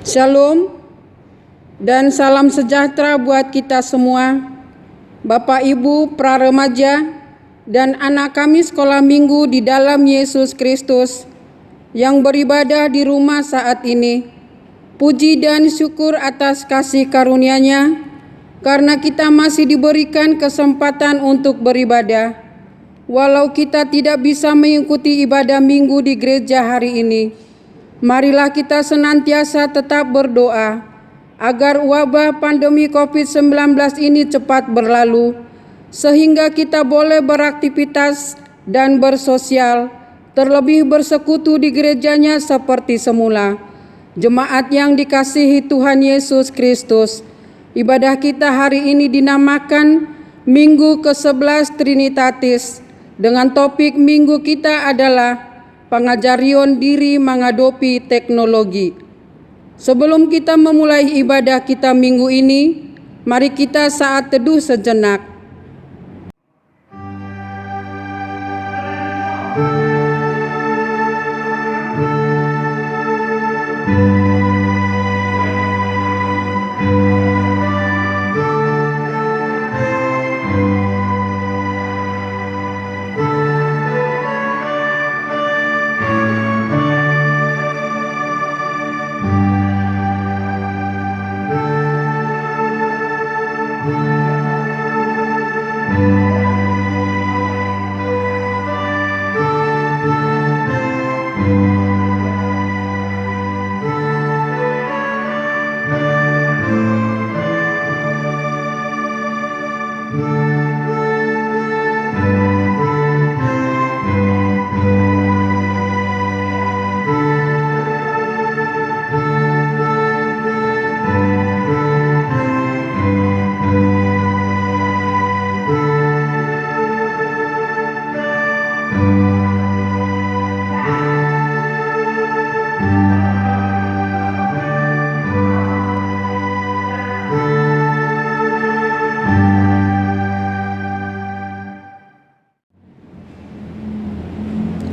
Shalom dan salam sejahtera buat kita semua, Bapak Ibu pra-remaja dan anak kami sekolah minggu di dalam Yesus Kristus yang beribadah di rumah saat ini. Puji dan syukur atas kasih karunia-Nya karena kita masih diberikan kesempatan untuk beribadah. Walau kita tidak bisa mengikuti ibadah minggu di gereja hari ini, marilah kita senantiasa tetap berdoa agar wabah pandemi COVID-19 ini cepat berlalu, sehingga kita boleh beraktivitas dan bersosial, terlebih bersekutu di gerejanya seperti semula. Jemaat yang dikasihi Tuhan Yesus Kristus, ibadah kita hari ini dinamakan Minggu ke-11 Trinitatis, dengan topik minggu kita adalah pengajarian diri menghadapi teknologi. Sebelum kita memulai ibadah kita minggu ini, mari kita saat teduh sejenak.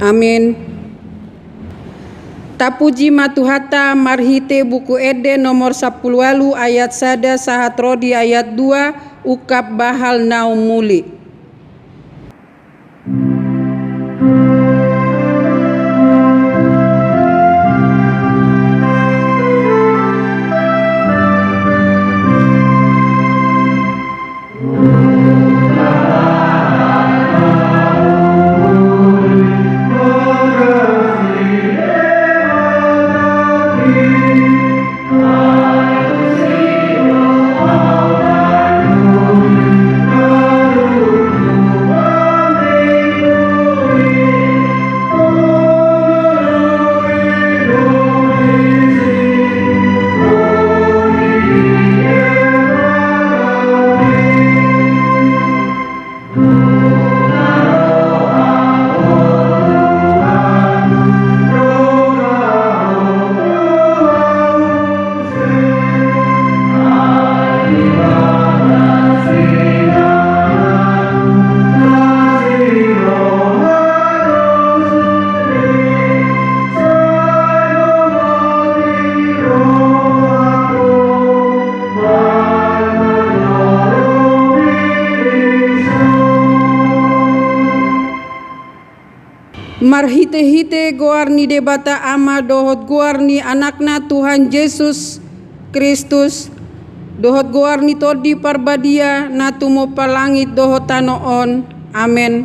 Amin. Tapuji matuhata marhite buku ede nomor 10 ayat sada sahat rodi ayat 2 ukap bahal naum muli. Marhite-hite goarni debata ama dohot goarni anakna Tuhan Yesus Kristus, dohot goarni todi parbadia natumo palangit dohot tanoon. Amen.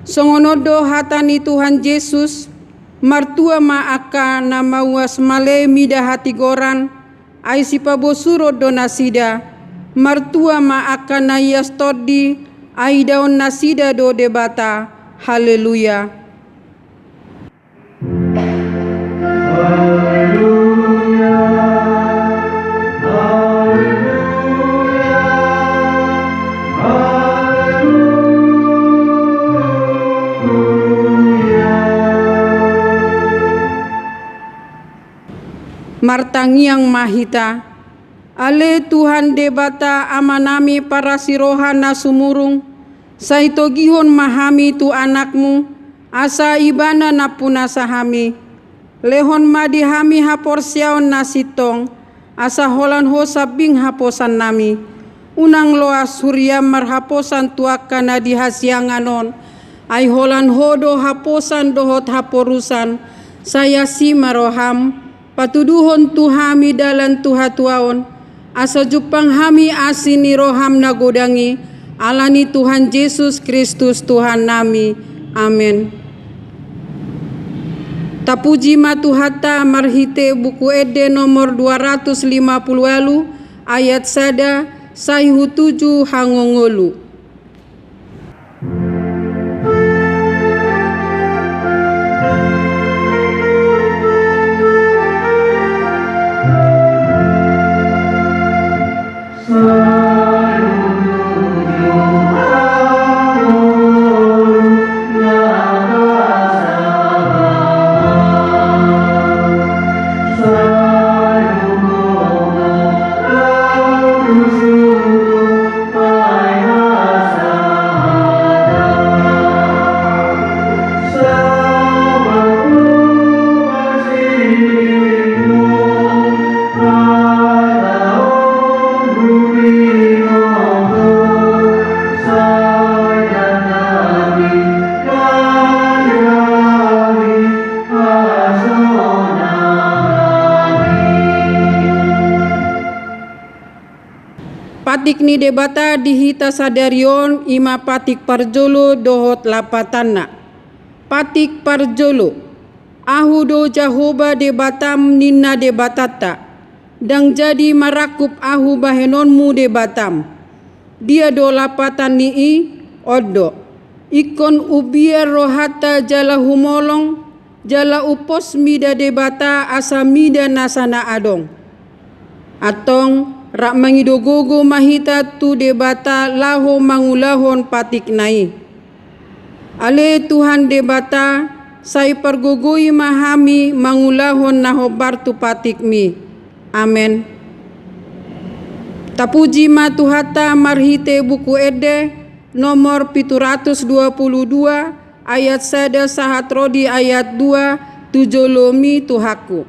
Songonodo hatani Tuhan Yesus, martua maaka nama was male mida hati goran, aisipa bosuro donasida, martua maaka nayas todi, aidaon nasida do debata. Haleluya. Martangiang mahita, ale Tuhan debata amanami para sirohana sumurung, saitogihon mahami tu anakmu, asa ibana napuna sahami, lehon madi hami hapor siaon nasitong, asa holan ho sabing haposan nami, unang loa surya marhaposan tuakana di hasianganon, ay holan hodo haposan dohot haporusan, saya si maroham, patuduhon tuhami dalan tuhatuaon, asa jupang hami asini roham nagodangi, alani Tuhan Yesus Kristus Tuhan nami. Amin. Tapuji matuhata marhite buku ede nomor 250 ayat sada saihu 7 hangongolu. Patik ni debata dihita sadarion ima patik parjolo dohot lapatana. Patik parjolo ahu do jahoba debatam ninna debatata, dang jadi marakup ahu bahenonmu debatam. Dia do lapatan nii odo ikon ubiar rohata jala humolong jala upos mida debata asa mida nasana adong atong rak mangidogogo mahita tu debata laho mangulahon patik nai. Ale Tuhan debata sai pergogoi mahami mangulahon nahobar tu patik mi. Amen. Tapuji matuhata marhite buku ede nomor 722 ayat sada sahat rodi ayat 2 tujolomi tuhaku.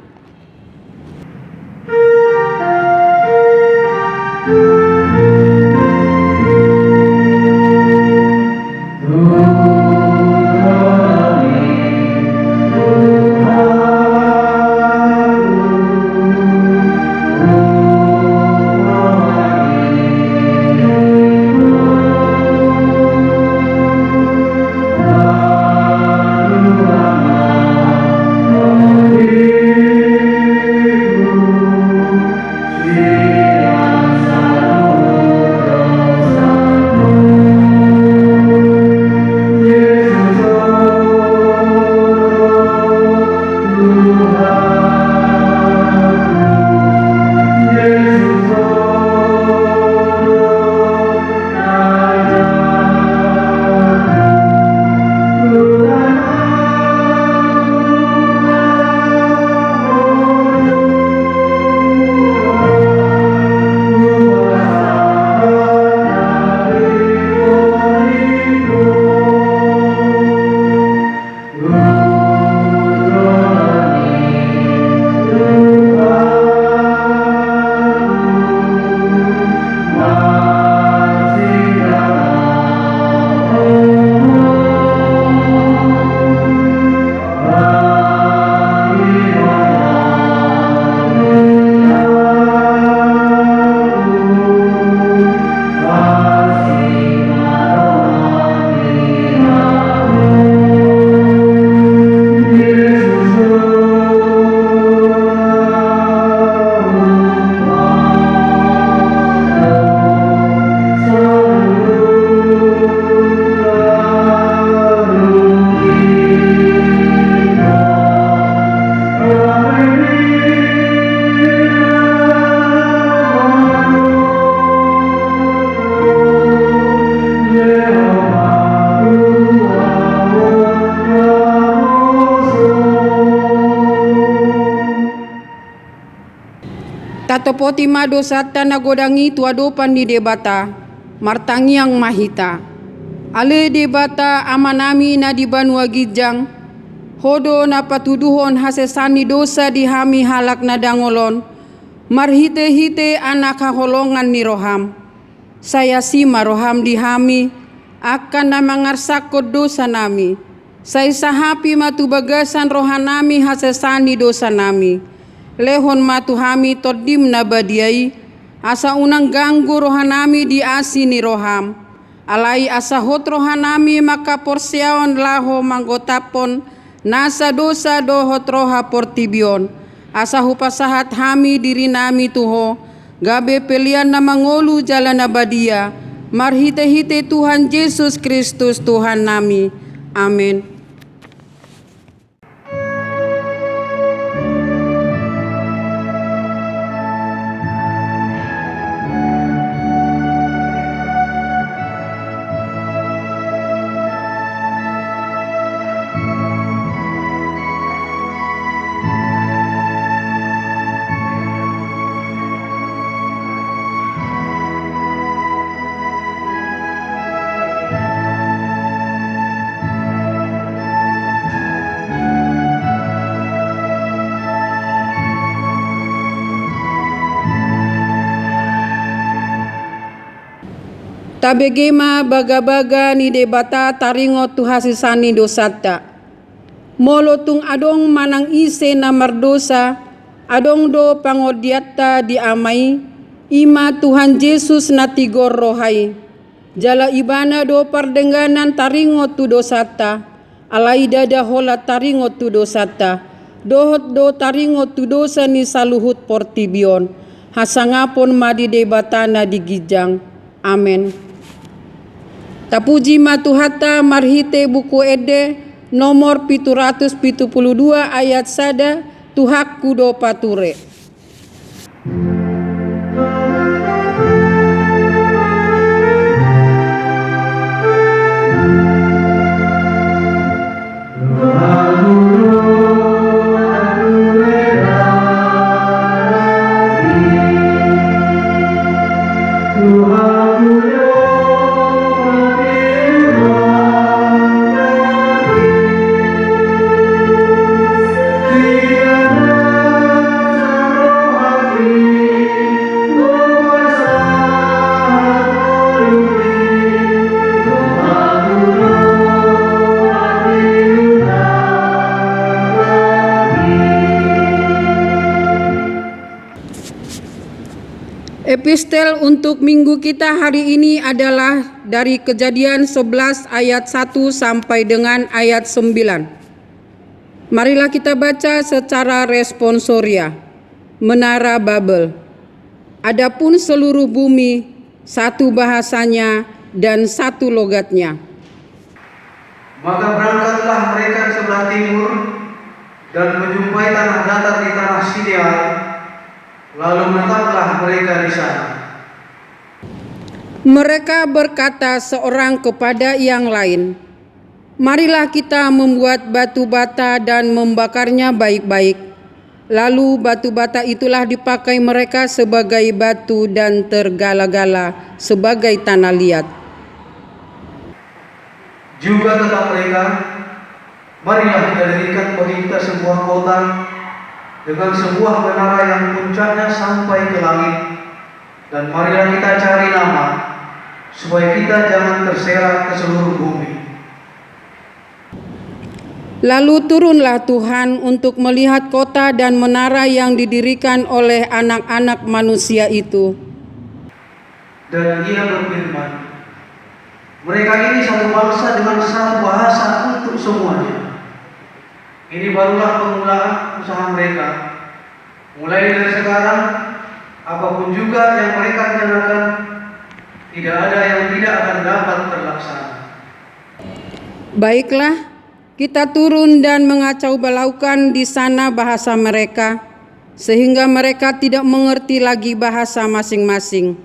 Tatopoti mado sata nagodangi tuadopan di debata martangiang mahita ale debata amanami na di banua gijang Hodo na patuduhon hasesani dosa dihami halak na dangolon. Marhite-hite anak haholongan ni roham. Saya sima roham dihami akan na mangarsakot dosa nami. Saya sahapi matu bagasan rohanami hasesani dosa nami. Lehon matu hami todim na badiai. Asa unang ganggu rohanami di asini roham. Alai asa hot rohanami maka porsiaon laho manggotapon. Nasa dosa dohot roha portibion. Asa hupasahat hami diri nami tuho. Gabe pelian na mangolu jalan abadia. Marhite-hite Tuhan Yesus Kristus Tuhan nami. Amin. Tabegema baga-baga ni debata taringo tu hasisani dosata. Molotung adong manang ise na mardosa, adong do pangodiata diamai, ima Tuhan Yesus na tigor rohai. Jala ibana do pardengganan taringo tu dosata, alai dada hola taringo tu dosata. Dohot do taringo tu dosa ni saluhut portibion. Hasangapon madi debatana digijang. Amen. Tapuji matuhata marhite buku ede nomor 772 ayat sada tuhak kudo pature. Epistel untuk minggu kita hari ini adalah dari Kejadian 11 ayat 1 sampai dengan ayat 9. Marilah kita baca secara responsoria. Menara Babel. Adapun seluruh bumi, satu bahasanya dan satu logatnya. Maka berangkatlah mereka ke sebelah timur dan menjumpai tanah datar di tanah Sinear. Lalu menetaplah mereka di sana. Mereka berkata seorang kepada yang lain, marilah kita membuat batu bata dan membakarnya baik-baik. Lalu batu bata itulah dipakai mereka sebagai batu dan tergala-gala sebagai tanah liat. Juga kata mereka, marilah kita dirikan bagi kita sebuah kota dengan sebuah menara yang puncaknya sampai ke langit, dan marilah kita cari nama, supaya kita jangan terserak ke seluruh bumi. Lalu turunlah Tuhan untuk melihat kota dan menara yang didirikan oleh anak-anak manusia itu. Dan ia berfirman, mereka ini satu bangsa dengan satu bahasa untuk semuanya. Ini barulah permulaan usaha mereka. Mulai dari sekarang, apapun juga yang mereka rencanakan, tidak ada yang tidak akan dapat terlaksana. Baiklah, kita turun dan mengacau balaukan di sana bahasa mereka, sehingga mereka tidak mengerti lagi bahasa masing-masing.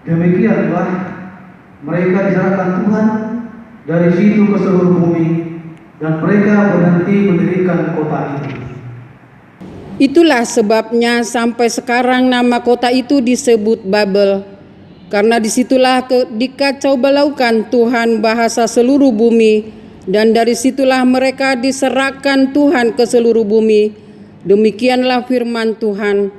Demikianlah mereka diserahkan Tuhan dari situ ke seluruh bumi, dan mereka berhenti mendirikan kota itu. Itulah sebabnya sampai sekarang nama kota itu disebut Babel, karena disitulah dikacau balaukan Tuhan bahasa seluruh bumi, dan dari situlah mereka diserahkan Tuhan ke seluruh bumi. Demikianlah firman Tuhan.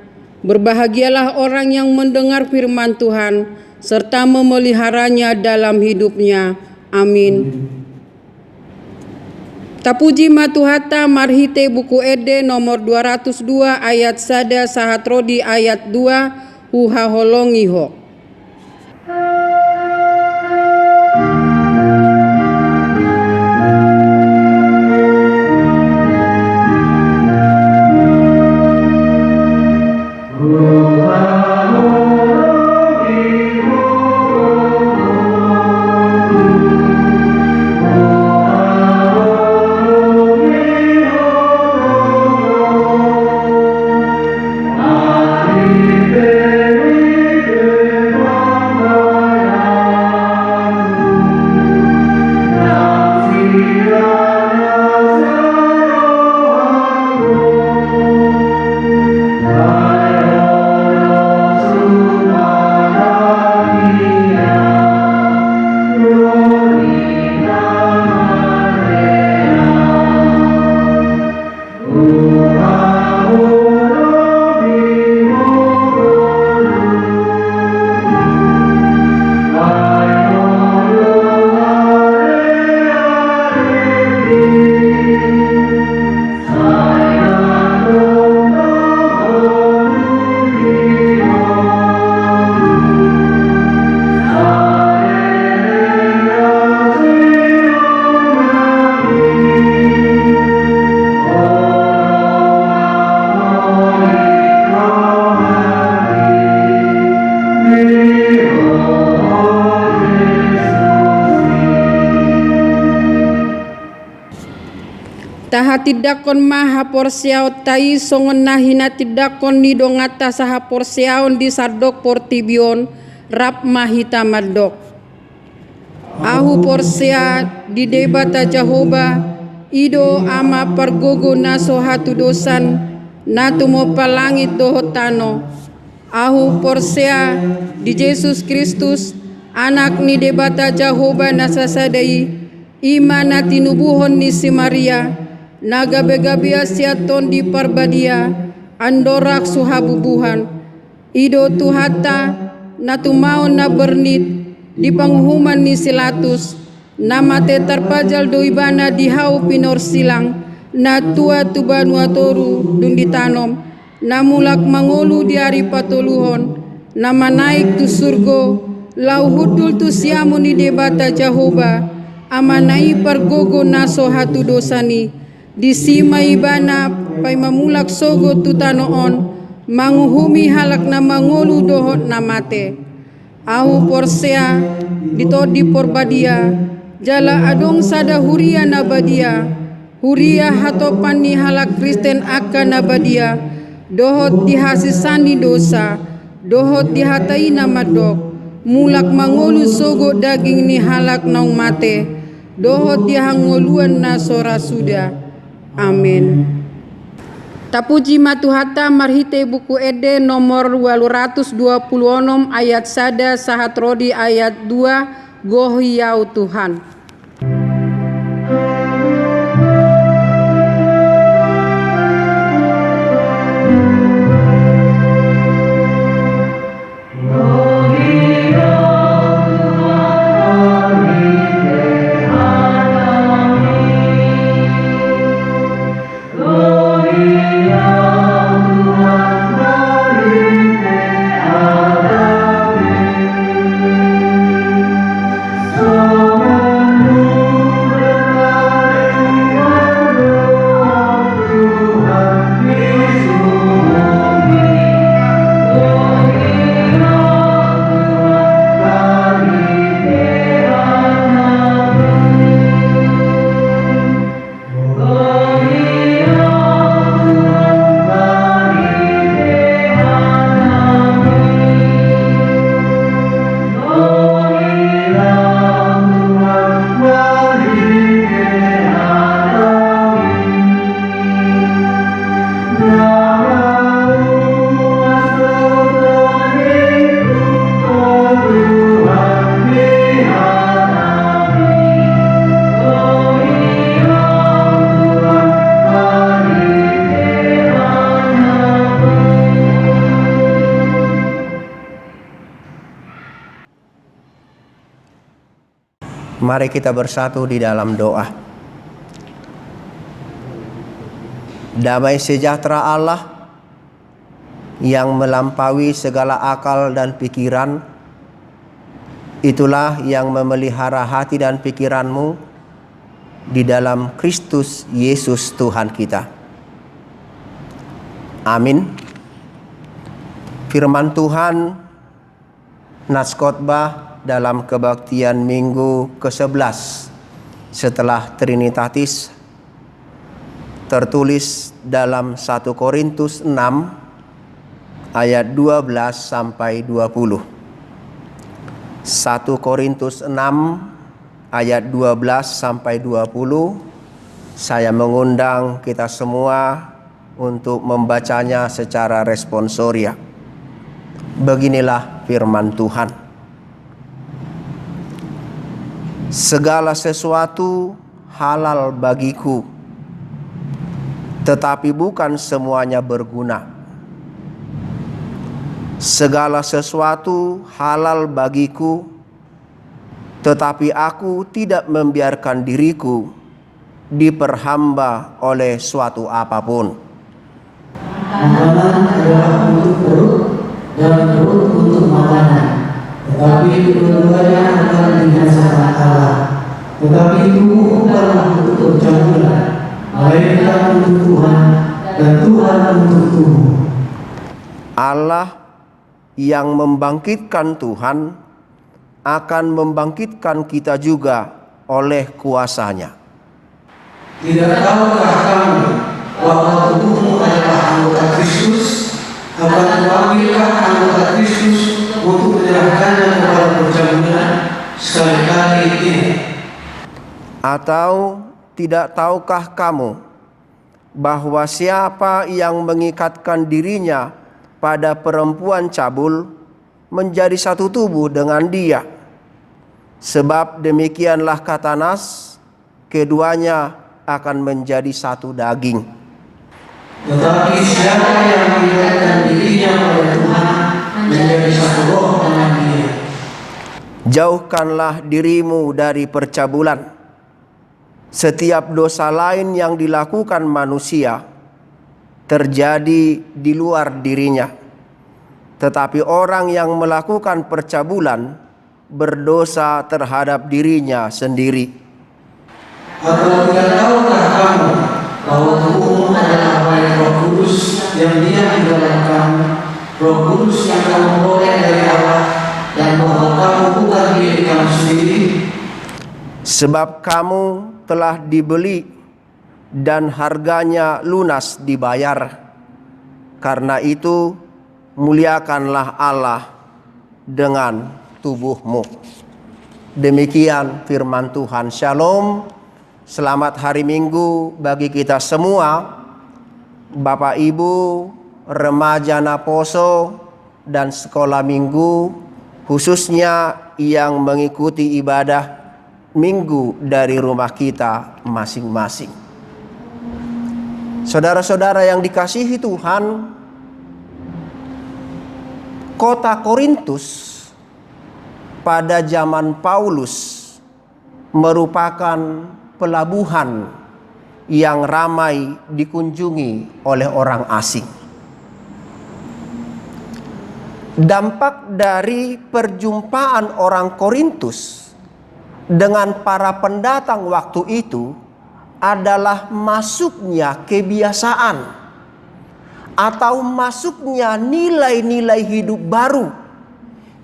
Berbahagialah orang yang mendengar firman Tuhan serta memeliharanya dalam hidupnya. Amin. Tapuji matuhata marhite buku ede nomor 202 ayat sada sahat rodi ayat 2 huha holongiho. Taha tidakon maha porsiao tai songon nahina tidakon ni dongata saha porsiaon di sardok portibion rap mahita madok. Ahu porsia di debata Jehovah ido ama pargogo naso hatu dosan natumo palangit dohotano. Ahu porsia di Yesus Kristus anak ni debata Jehovah nasasadai imana tinubuhon ni si Maria nagabe-gabia siaton di parbadia andorak suhabubuhan ido tuhata natumaon na bernit di panghuman ni silatus namate tarpajal doibana di hau pinor silang na tua tubanu atoru dun ditanom namulak mangolu di hari patoluhon nama naik tu surgo lau hudul tu siamu ni debata Jehovah amanai pargogo naso hatu dosani di sima ibana pai mamulak sogo tutanoon manguhumi halak na mangolu dohot namate. Ahu porsea ditodi porbadia jala adong sada huria nabadia huria hatopan ni halak Kristen aka nabadia dohot dihasisani dosa dohot dihatai namadok mulak mangolu sogo daging ni halak naung mate dohot dihangoluan na sora suda. Amin. Tapuji matuhata marhite buku ede nomor 226 ayat sada sahat rodi ayat 2 gohiau Tuhan. Oh Mari kita bersatu di dalam doa. Damai sejahtera Allah yang melampaui segala akal dan pikiran, itulah yang memelihara hati dan pikiranmu di dalam Kristus Yesus Tuhan kita. Amin. Firman Tuhan, Nats Khotbah dalam kebaktian minggu ke-11 setelah Trinitatis tertulis dalam 1 Korintus 6 ayat 12 sampai 20. 1 Korintus 6 ayat 12 sampai 20. Saya mengundang kita semua untuk membacanya secara responsoria. Beginilah firman Tuhan. Segala sesuatu halal bagiku, tetapi bukan semuanya berguna. Segala sesuatu halal bagiku, tetapi aku tidak membiarkan diriku diperhamba oleh suatu apapun. Makanan adalah untuk perut dan perut untuk makanan, tetapi kedua-duanya akan dirasakan Allah. Tetapi tubuh bukanlah untuk percampuran, melainkan untuk Tuhan dan Tuhan untuk tubuh. Allah yang membangkitkan Tuhan akan membangkitkan kita juga oleh kuasa-Nya. Tidak tahukah kamu bahwa tubuhmu adalah anggota Kristus? Akan kuambilkah anggota Kristus untuk menyerahkannya kepada perjamuan sekali-kali ini? Atau tidak tahukah kamu bahwa siapa yang mengikatkan dirinya pada perempuan cabul menjadi satu tubuh dengan dia? Sebab demikianlah kata Nas, keduanya akan menjadi satu daging. Tetapi siapa yang mengikatkan dirinya pada Tuhan menjadi satu roh dengan Dia. Jauhkanlah dirimu dari percabulan. Setiap dosa lain yang dilakukan manusia terjadi di luar dirinya. Tetapi orang yang melakukan percabulan berdosa terhadap dirinya sendiri. Atau tidak tahukah kamu bahwa tubuhmu adalah milik Roh Kudus yang diam di dalam kamu, Roh Kudus yang kamu peroleh dari Allah, dan bahwa kamu bukan milik kamu sendiri? Sebab kamu telah dibeli dan harganya lunas dibayar. Karena itu muliakanlah Allah dengan tubuhmu. Demikian firman Tuhan. Shalom. Selamat hari Minggu bagi kita semua, Bapak Ibu, remaja Naposo dan sekolah minggu, khususnya yang mengikuti ibadah minggu dari rumah kita masing-masing. Saudara-saudara yang dikasihi Tuhan, kota Korintus pada zaman Paulus merupakan pelabuhan yang ramai dikunjungi oleh orang asing. Dampak dari perjumpaan orang Korintus dengan para pendatang waktu itu adalah masuknya kebiasaan atau masuknya nilai-nilai hidup baru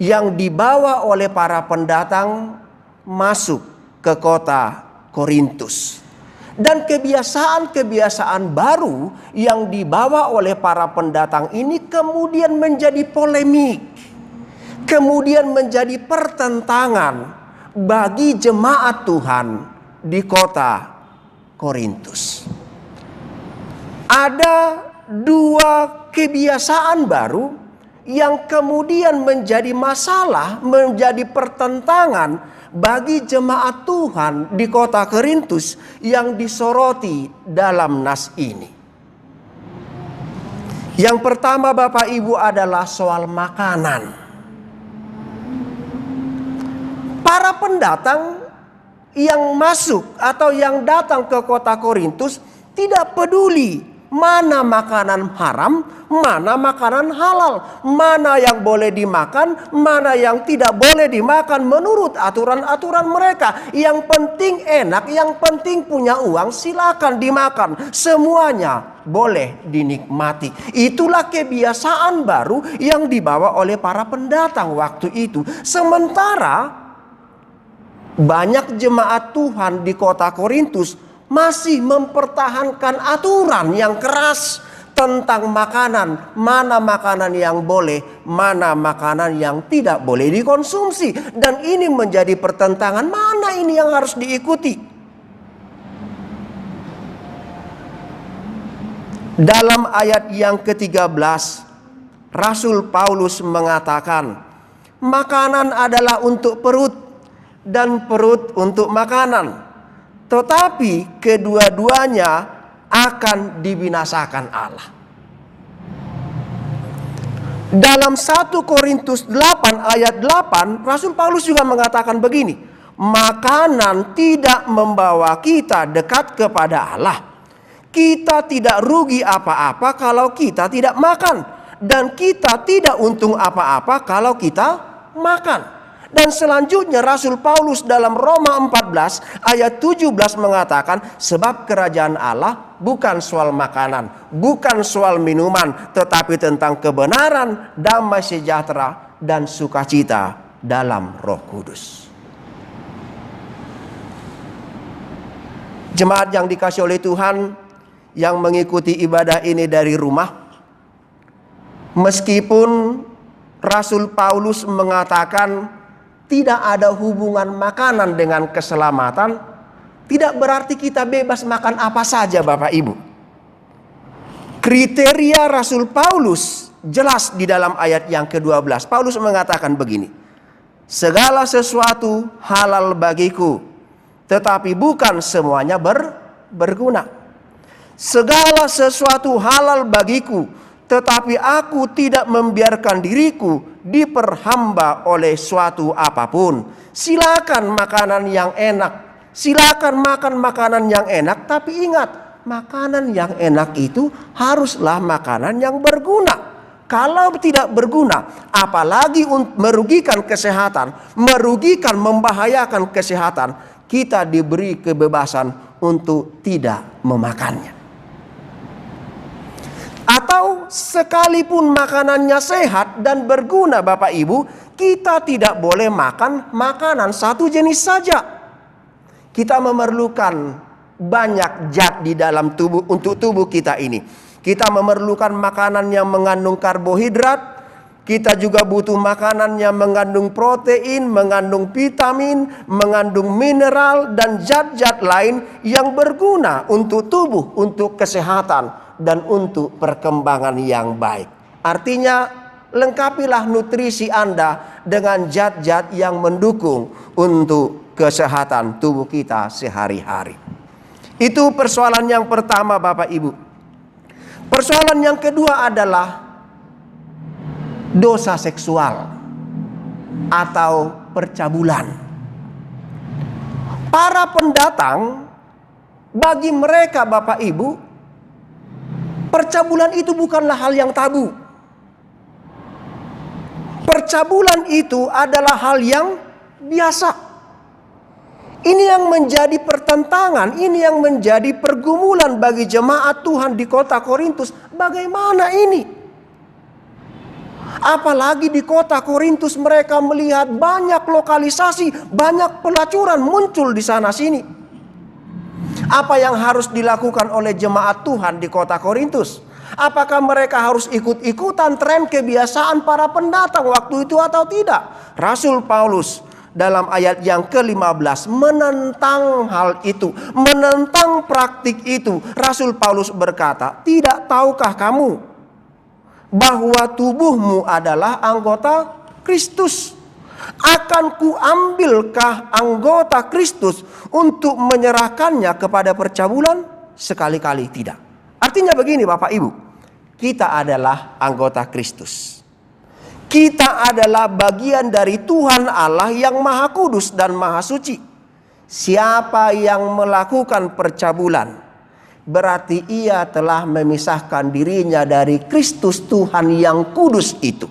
yang dibawa oleh para pendatang masuk ke kota Korintus. Dan kebiasaan-kebiasaan baru yang dibawa oleh para pendatang ini kemudian menjadi polemik, kemudian menjadi pertentangan bagi jemaat Tuhan di kota Korintus. Ada dua kebiasaan baru yang kemudian menjadi masalah, menjadi pertentangan bagi jemaat Tuhan di kota Korintus yang disoroti dalam nas ini. Yang pertama Bapak Ibu adalah soal makanan. Para pendatang yang masuk atau yang datang ke kota Korintus tidak peduli mana makanan haram, mana makanan halal, mana yang boleh dimakan, mana yang tidak boleh dimakan menurut aturan-aturan mereka. Yang penting enak, yang penting punya uang, silakan dimakan. Semuanya boleh dinikmati. Itulah kebiasaan baru yang dibawa oleh para pendatang waktu itu. Sementara banyak jemaat Tuhan di kota Korintus masih mempertahankan aturan yang keras tentang makanan. Mana makanan yang boleh, mana makanan yang tidak boleh dikonsumsi. Dan ini menjadi pertentangan, mana ini yang harus diikuti. Dalam ayat yang ke-13, Rasul Paulus mengatakan, makanan adalah untuk perut dan perut untuk makanan. Tetapi kedua-duanya akan dibinasakan Allah. Dalam 1 Korintus 8 ayat 8, Rasul Paulus juga mengatakan begini, makanan tidak membawa kita dekat kepada Allah. Kita tidak rugi apa-apa kalau kita tidak makan. Dan kita tidak untung apa-apa kalau kita makan. Dan selanjutnya Rasul Paulus dalam Roma 14 ayat 17 mengatakan, sebab kerajaan Allah bukan soal makanan, bukan soal minuman, tetapi tentang kebenaran, damai sejahtera, dan sukacita dalam Roh Kudus. Jemaat yang dikasihi oleh Tuhan yang mengikuti ibadah ini dari rumah, meskipun Rasul Paulus mengatakan tidak ada hubungan makanan dengan keselamatan, tidak berarti kita bebas makan apa saja Bapak Ibu. Kriteria Rasul Paulus jelas di dalam ayat yang ke-12. Paulus mengatakan begini, segala sesuatu halal bagiku, tetapi bukan semuanya berguna. Segala sesuatu halal bagiku, tetapi aku tidak membiarkan diriku diperhamba oleh suatu apapun. Silakan makanan yang enak, silakan makan makanan yang enak, tapi ingat, makanan yang enak itu haruslah makanan yang berguna. Kalau tidak berguna, apalagi merugikan kesehatan, membahayakan kesehatan, kita diberi kebebasan untuk tidak memakannya. Atau sekalipun makanannya sehat dan berguna Bapak Ibu, kita tidak boleh makan makanan satu jenis saja. Kita memerlukan banyak zat di dalam tubuh untuk tubuh kita ini. Kita memerlukan makanan yang mengandung karbohidrat. Kita juga butuh makanan yang mengandung protein, mengandung vitamin, mengandung mineral dan zat-zat lain yang berguna untuk tubuh, untuk kesehatan dan untuk perkembangan yang baik. Artinya, lengkapilah nutrisi Anda dengan zat-zat yang mendukung untuk kesehatan tubuh kita sehari-hari. Itu persoalan yang pertama Bapak Ibu. Persoalan yang kedua adalah dosa seksual atau percabulan. Para pendatang, bagi mereka Bapak Ibu, percabulan itu bukanlah hal yang tabu. Percabulan itu adalah hal yang biasa. Ini yang menjadi pertentangan, ini yang menjadi pergumulan bagi jemaat Tuhan di kota Korintus. Bagaimana ini? Apalagi di kota Korintus mereka melihat banyak lokalisasi, banyak pelacuran muncul di sana sini. Apa yang harus dilakukan oleh jemaat Tuhan di kota Korintus? Apakah mereka harus ikut-ikutan tren kebiasaan para pendatang waktu itu atau tidak? Rasul Paulus dalam ayat yang ke-15 menentang hal itu, menentang praktik itu. Rasul Paulus berkata, tidak tahukah kamu bahwa tubuhmu adalah anggota Kristus? Akan kuambilkah anggota Kristus untuk menyerahkannya kepada percabulan? Sekali-kali tidak. Artinya begini Bapak Ibu, kita adalah anggota Kristus. Kita adalah bagian dari Tuhan Allah yang Maha Kudus dan Maha Suci. Siapa yang melakukan percabulan, berarti ia telah memisahkan dirinya dari Kristus Tuhan yang kudus itu.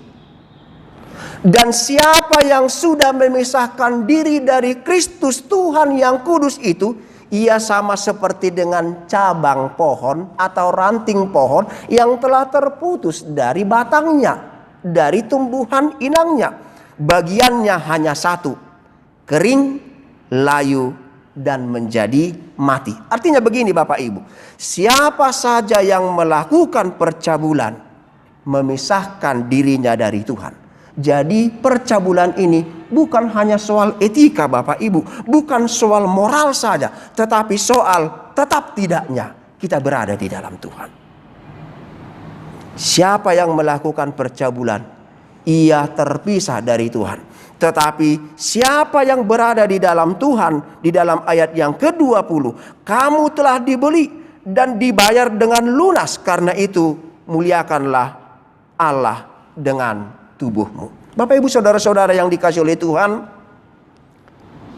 Dan siapa yang sudah memisahkan diri dari Kristus Tuhan yang kudus itu, ia sama seperti dengan cabang pohon atau ranting pohon yang telah terputus dari batangnya, dari tumbuhan inangnya. Bagiannya hanya satu, kering, layu, dan menjadi mati. Artinya begini Bapak Ibu, siapa saja yang melakukan percabulan, memisahkan dirinya dari Tuhan. Jadi percabulan ini bukan hanya soal etika Bapak Ibu, bukan soal moral saja, tetapi soal tetap tidaknya kita berada di dalam Tuhan. Siapa yang melakukan percabulan, ia terpisah dari Tuhan. Tetapi siapa yang berada di dalam Tuhan, di dalam ayat yang ke-20, kamu telah dibeli dan dibayar dengan lunas, karena itu muliakanlah Allah dengan tubuhmu. Bapak Ibu saudara-saudara yang dikasihi oleh Tuhan,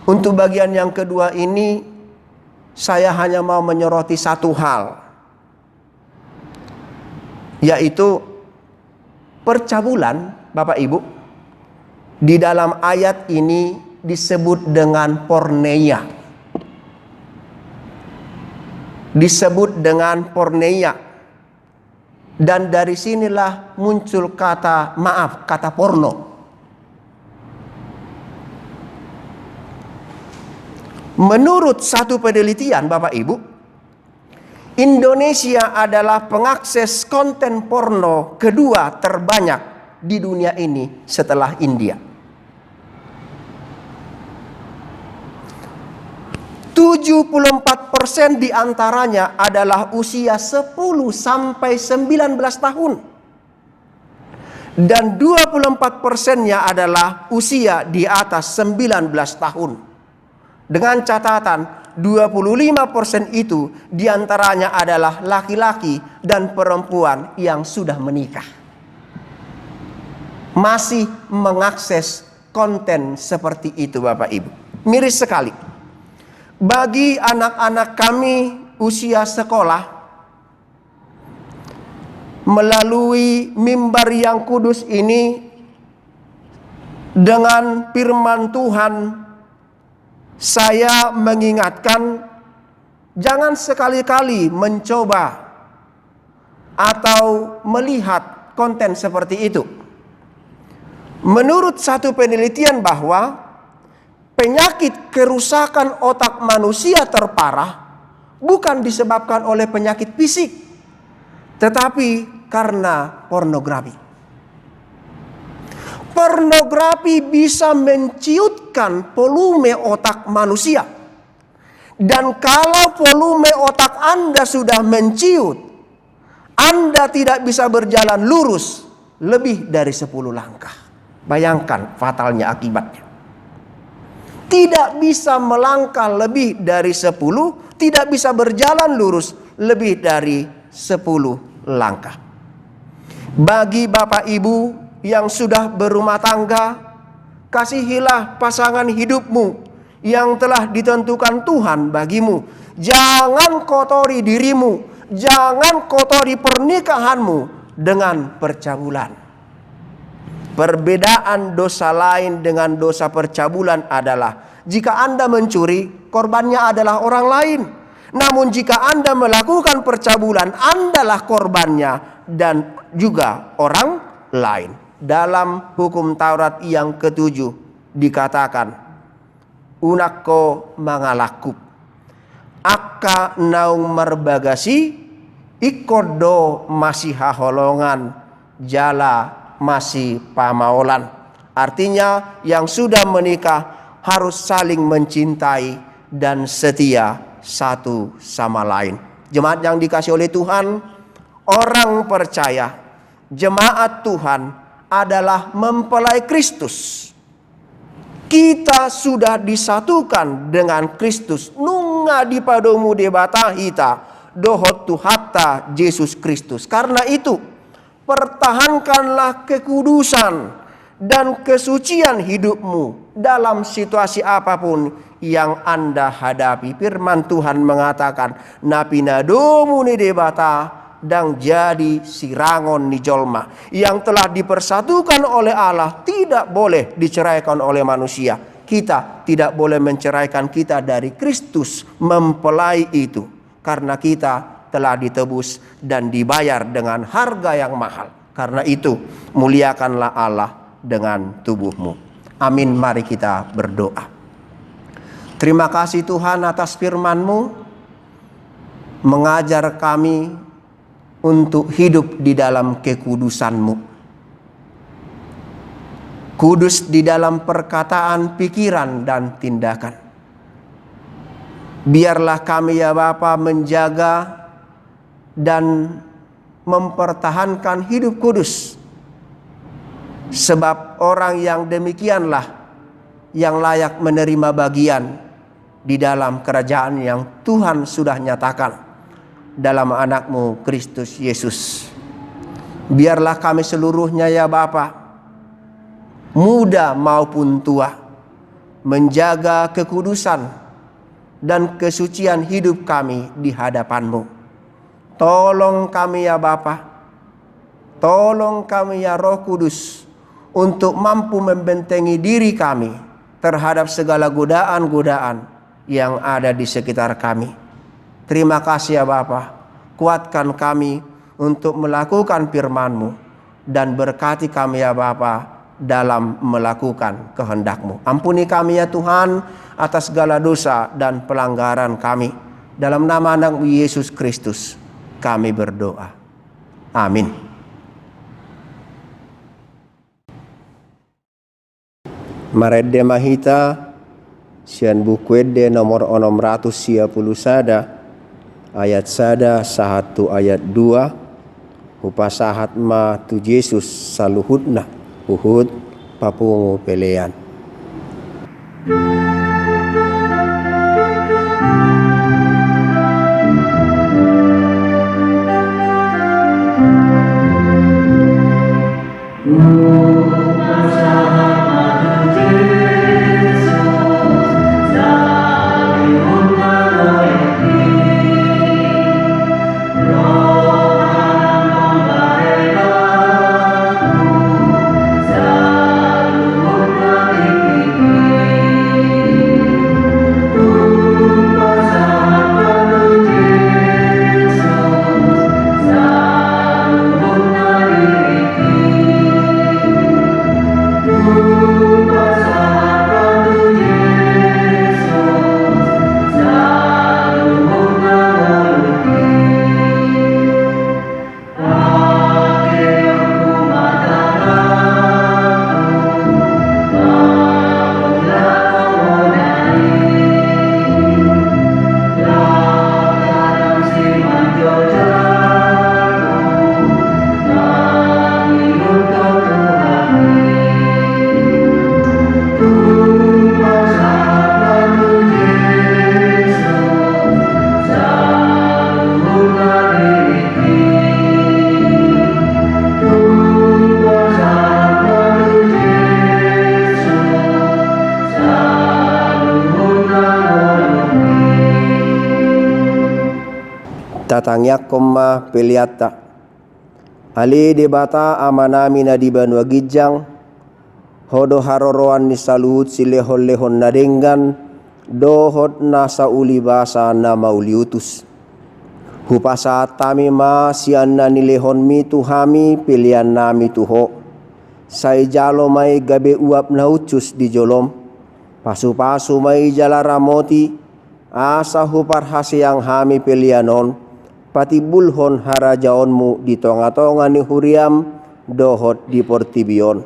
untuk bagian yang kedua ini saya hanya mau menyoroti satu hal, yaitu percabulan. Bapak Ibu, di dalam ayat ini disebut dengan porneia. Disebut dengan porneia. Dan dari sinilah muncul kata porno. Menurut satu penelitian Bapak Ibu, Indonesia adalah pengakses konten porno kedua terbanyak di dunia ini setelah India. 74% diantaranya adalah usia 10 sampai 19 tahun. Dan 24%-nya adalah usia di atas 19 tahun. Dengan catatan 25% itu diantaranya adalah laki-laki dan perempuan yang sudah menikah. Masih mengakses konten seperti itu Bapak Ibu. Miris sekali. Bagi anak-anak kami usia sekolah, melalui mimbar yang kudus ini, dengan firman Tuhan, saya mengingatkan, jangan sekali-kali mencoba atau melihat konten seperti itu. Menurut satu penelitian bahwa penyakit kerusakan otak manusia terparah bukan disebabkan oleh penyakit fisik, tetapi karena pornografi. Pornografi bisa menciutkan volume otak manusia. Dan kalau volume otak Anda sudah menciut, Anda tidak bisa berjalan lurus lebih dari 10 langkah. Bayangkan fatalnya akibatnya. Tidak bisa melangkah lebih dari 10, tidak bisa berjalan lurus lebih dari 10 langkah. Bagi Bapak Ibu yang sudah berumah tangga, kasihilah pasangan hidupmu yang telah ditentukan Tuhan bagimu. Jangan kotori dirimu, jangan kotori pernikahanmu dengan percabulan. Perbedaan dosa lain dengan dosa percabulan adalah jika Anda mencuri, korbannya adalah orang lain. Namun jika Anda melakukan percabulan, Andalah korbannya dan juga orang lain. Dalam hukum Taurat yang ke-7 dikatakan, unakko mangalakup, akka naung merbagasi, ikodo masih haholongan, jala masih pamaolan. Artinya yang sudah menikah harus saling mencintai dan setia satu sama lain. Jemaat yang dikasihi oleh Tuhan, orang percaya, jemaat Tuhan adalah mempelai Kristus. Kita sudah disatukan dengan Kristus. Nunga di padomu debata hita dohot tuhatta Yesus Kristus. Karena itu pertahankanlah kekudusan dan kesucian hidupmu dalam situasi apapun yang Anda hadapi. Firman Tuhan mengatakan, napinadomu ni debata dan jadi sirangon ni jolma, yang telah dipersatukan oleh Allah tidak boleh diceraikan oleh manusia. Kita tidak boleh menceraikan kita dari Kristus mempelai itu, karena kita telah ditebus dan dibayar dengan harga yang mahal. Karena itu muliakanlah Allah dengan tubuhmu. Amin. Mari kita berdoa. Terima kasih Tuhan atas firman-Mu, mengajar kami untuk hidup di dalam kekudusan-Mu. Kudus di dalam perkataan, pikiran, dan tindakan. Biarlah kami ya Bapa menjaga dan mempertahankan hidup kudus. Sebab orang yang demikianlah yang layak menerima bagian di dalam kerajaan yang Tuhan sudah nyatakan dalam anak-Mu Kristus Yesus. Biarlah kami seluruhnya ya Bapa, muda maupun tua, menjaga kekudusan dan kesucian hidup kami di hadapan-Mu. Tolong kami ya Bapa, tolong kami ya Roh Kudus, untuk mampu membentengi diri kami terhadap segala godaan-godaan yang ada di sekitar kami. Terima kasih ya Bapa, kuatkan kami untuk melakukan firman-Mu dan berkati kami ya Bapa dalam melakukan kehendak-Mu. Ampuni kami ya Tuhan atas segala dosa dan pelanggaran kami. Dalam nama anak-Mu Yesus Kristus kami berdoa. Amin. Marede mahita sian bukuede nomor 610 sada ayat sada 1 ayat 2 hupasahat ma tu Yesus saluhutna uhud papungu pelean. Tatangyak koma peliata ali debata amanami na diban wagijang hodo haroroan ni salut silehon-lehon na denggan dohot na sa uli basa na mauliutus hupasa tami ma sian na nilehon mi tuhami pilihan nami tuho say jalo may gabe uap na ucus di jolom pasu-pasu may jalara moti asa hupar hasyang hami pilihanon pati bulhon harajaonmu di tonga-tonga ni huriam dohot di portibion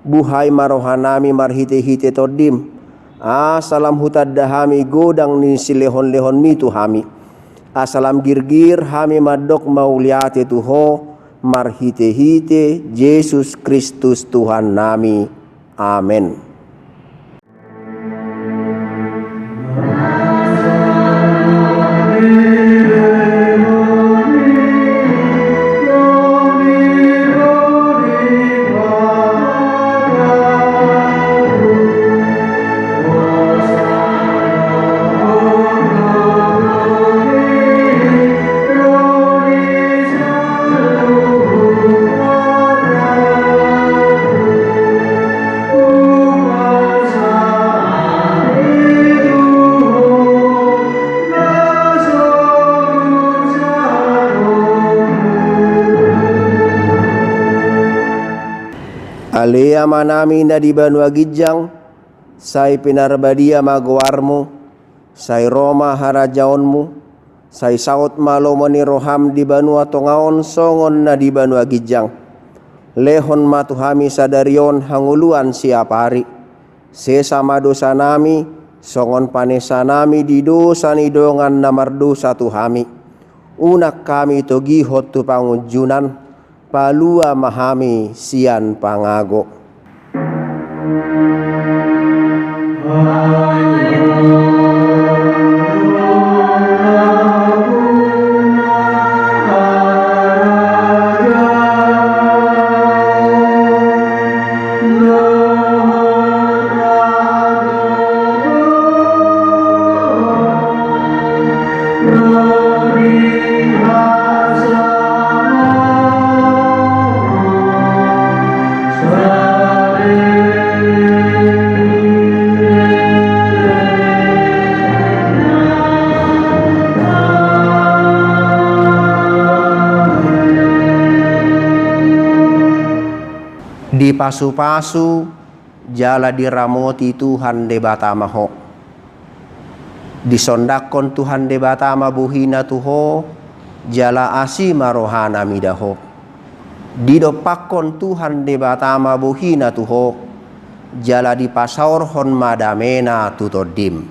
buhay marohanami marhite-hite todim asalam hutad dahami godang ni silehon-lehon mi tuhami asalam girgir hami madok mauliate tuho marhite-hite Yesus Kristus Tuhan nami. Amin. Alea manami na di banua gijang, say pinarbadia magowarmu, say Roma harajaonmu, say saut malomoni roham di banua tongaon songon na di banua gijang. Lehon matuhami sadarion hanguluan siapari, sesama dosa nami, songon panesa nami di dosa nidongan namardosa tuhami. Unak kami togihot tu pangujunan, palua mahami sian pangago. Di pasu-pasu jala diramoti Tuhan de batamaho. Disondakon Tuhan de batama buhina tuho, jala asi marohana midaho. Didopakon Tuhan de batama buhina tuho, jala di pasaur hon madamena tutodim.